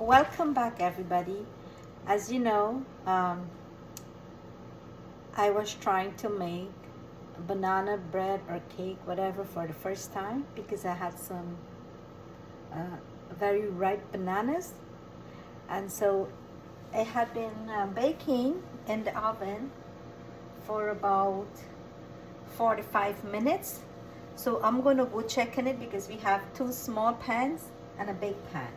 Welcome back, everybody. As you know, I was trying to make banana bread or cake, whatever, for the first time because I had some very ripe bananas, and so it had been baking in the oven for about 45 minutes. So I'm gonna go check on it because we have two small pans and a big pan.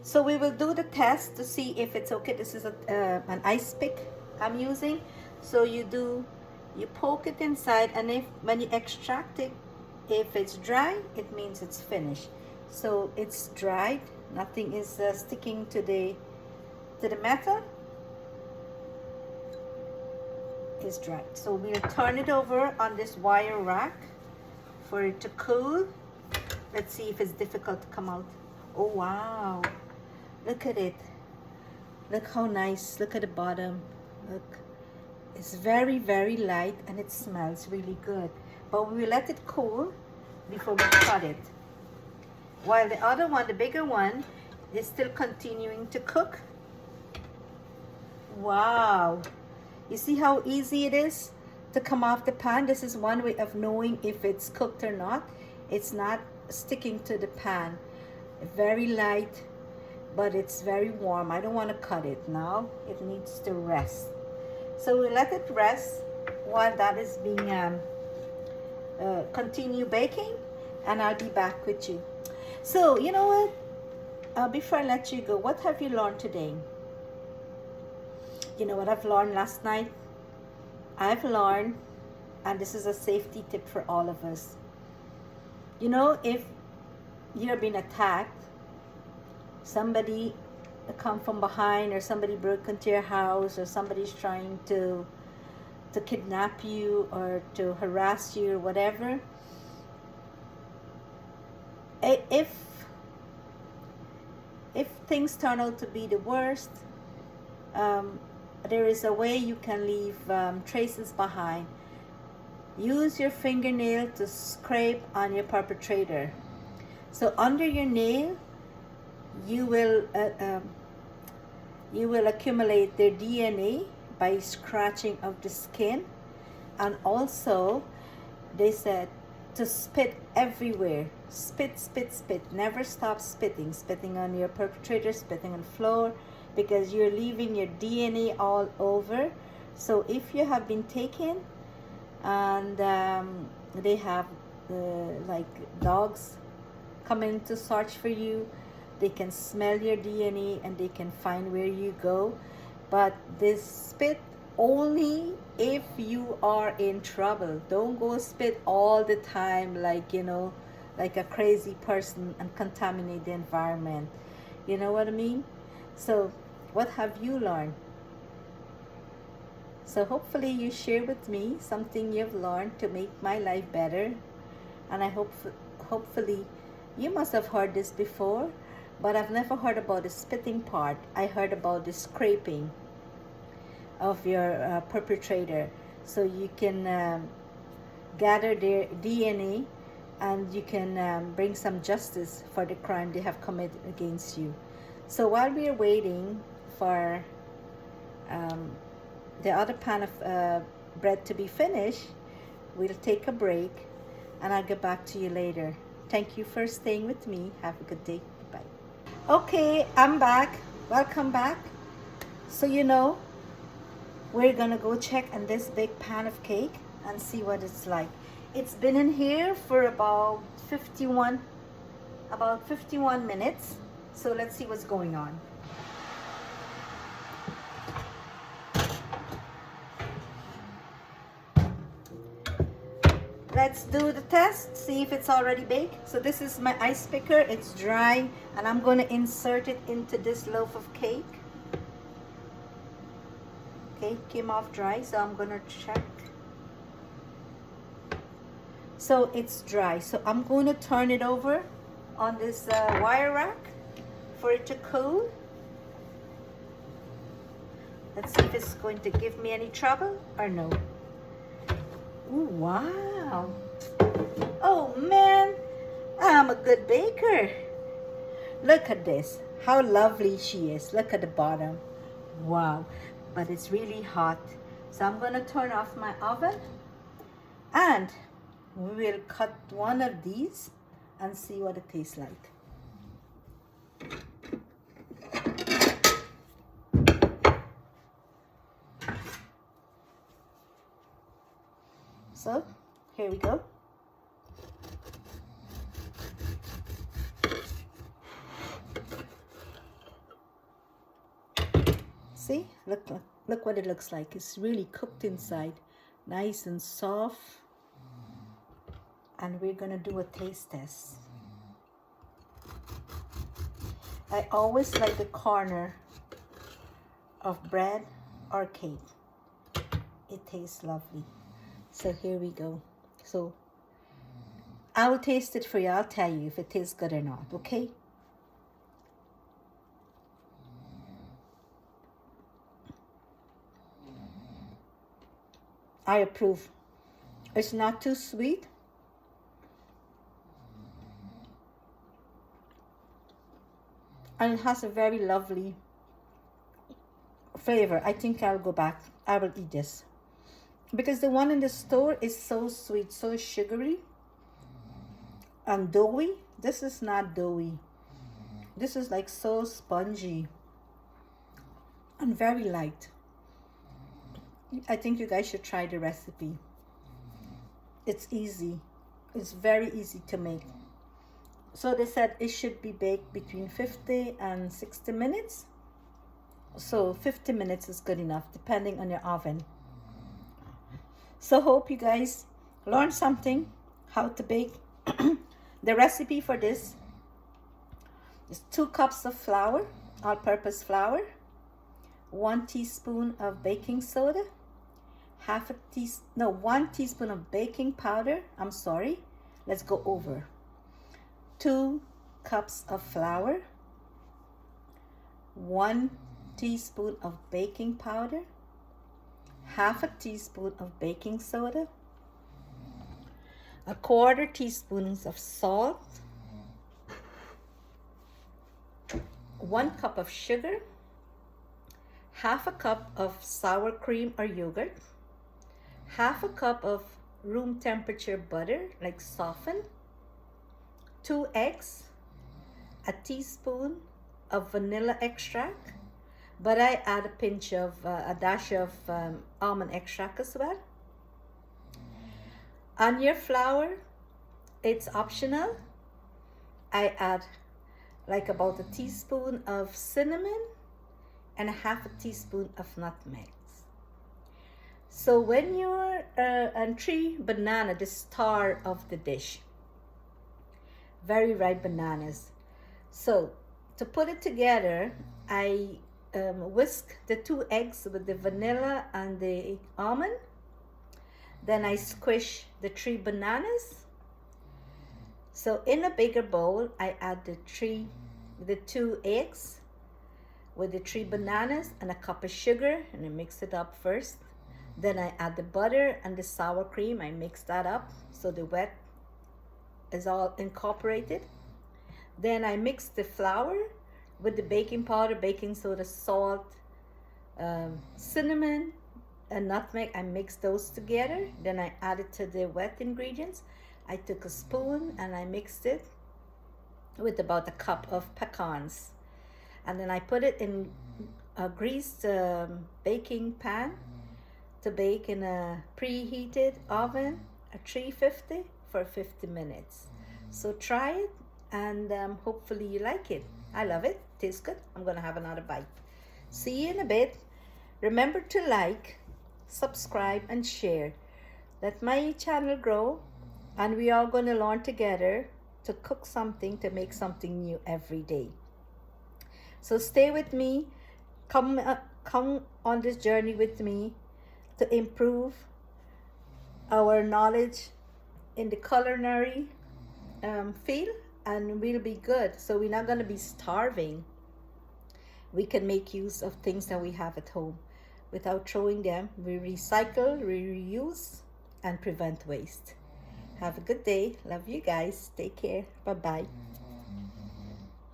So we will do the test to see if it's okay. This is an ice pick I'm using. So you poke it inside, and if when you extract it, if it's dry, it means it's finished. So it's dried. Nothing is sticking to the metal. It's dried. So we'll turn it over on this wire rack for it to cool. Let's see if it's difficult to come out. Oh wow. Look at it. Look how nice. Look at the bottom. Look. It's very, very light and it smells really good. But we will let it cool before we cut it. While the other one, the bigger one, is still continuing to cook. Wow. You see how easy it is to come off the pan? This is one way of knowing if it's cooked or not. It's not sticking to the pan. Very light, but it's very warm. I don't want to cut it now. It needs to rest. So we let it rest while that is being continue baking, and I'll be back with you. So you know what? Before I let you go, what have you learned today? You know what I've learned last night? I've learned, and this is a safety tip for all of us. You know, if you're being attacked, somebody come from behind, or somebody broke into your house, or somebody's trying to kidnap you or to harass you or whatever, if things turn out to be the worst, there is a way you can leave traces behind. Use your fingernail to scrape on your perpetrator. So under your nail, you will accumulate their DNA by scratching of the skin. And also they said to spit everywhere. Spit, spit, spit. Never stop spitting. Spitting on your perpetrator, spitting on the floor, because you're leaving your DNA all over. So if you have been taken and they have like dogs coming to search for you, they can smell your DNA and they can find where you go. But this spit only if you are in trouble. Don't go spit all the time, like, you know, like a crazy person, and contaminate the environment. You know what I mean? So what have you learned? So hopefully you share with me something you've learned to make my life better. And I hopefully you must have heard this before, but I've never heard about the spitting part. I heard about the scraping of your perpetrator. So you can gather their DNA, and you can bring some justice for the crime they have committed against you. So while we are waiting for the other pan of bread to be finished, we'll take a break, and I'll get back to you later. Thank you for staying with me. Have a good day. Bye. Okay, I'm back. Welcome back. So you know, we're gonna go check on this big pan of cake and see what it's like. It's been in here for about 51 minutes. So let's see what's going on. Let's do the test, see if it's already baked. So this is my ice picker. It's dry, and I'm going to insert it into this loaf of cake. Okay, came off dry, so I'm going to check. So it's dry. So I'm going to turn it over on this wire rack for it to cool. Let's see if it's going to give me any trouble or no. Ooh, wow. Oh man, I'm a good baker. Look at this. How lovely she is. Look at the bottom. Wow. But it's really hot. So I'm going to turn off my oven. And we will cut one of these and see what it tastes like. So, here we go. See, look what it looks like. It's really cooked inside, nice and soft. And we're gonna do a taste test. I always like the corner of bread or cake. It tastes lovely. So here we go. So I will taste it for you. I'll tell you if it tastes good or not, okay? I approve. It's not too sweet. And it has a very lovely flavor. I think I'll go back. I will eat this. Because the one in the store is so sweet, so sugary and doughy. This is not doughy. This is like so spongy and very light. I think you guys should try the recipe. It's easy. It's very easy to make. So they said it should be baked between 50 and 60 minutes. So 50 minutes is good enough, depending on your oven. So hope you guys learned something, how to bake. The recipe for this is 2 cups of flour, all-purpose flour, 1 teaspoon of baking soda, 1 teaspoon of baking powder. I'm sorry. Let's go over. 2 cups of flour, 1 teaspoon of baking powder, 1/2 teaspoon of baking soda, 1/4 teaspoon of salt, 1 cup of sugar, 1/2 cup of sour cream or yogurt, 1/2 cup of room temperature butter, like softened, 2 eggs, a teaspoon of vanilla extract, but I add a dash of almond extract as well. On your flour, it's optional. I add like about a teaspoon of cinnamon and 1/2 teaspoon of nutmeg. So when you're and 3 banana, the star of the dish, very ripe bananas. So to put it together, I whisk the 2 eggs with the vanilla and the almond. Then I squish the 3 bananas. So in a bigger bowl, I add the 2 eggs with the 3 bananas and a cup of sugar, and I mix it up first. Then I add the butter and the sour cream. I mix that up so the wet is all incorporated. Then I mix the flour with the baking powder, baking soda, salt, cinnamon, and nutmeg. I mix those together. Then I add it to the wet ingredients. I took a spoon and I mixed it with about a cup of pecans. And then I put it in a greased baking pan to bake in a preheated oven at 350 for 50 minutes. So try it, and hopefully you like it. I love it. Tastes good. I'm gonna have another bite. See you in a bit. Remember to like, subscribe, and share. Let my channel grow, and we are gonna learn together to cook something, to make something new every day. So stay with me. Come on this journey with me to improve our knowledge in the culinary field, and we'll be good. So we're not going to be starving. We can make use of things that we have at home. without throwing them. We recycle, we reuse, and prevent waste. Have a good day. Love you guys. Take care. Bye bye.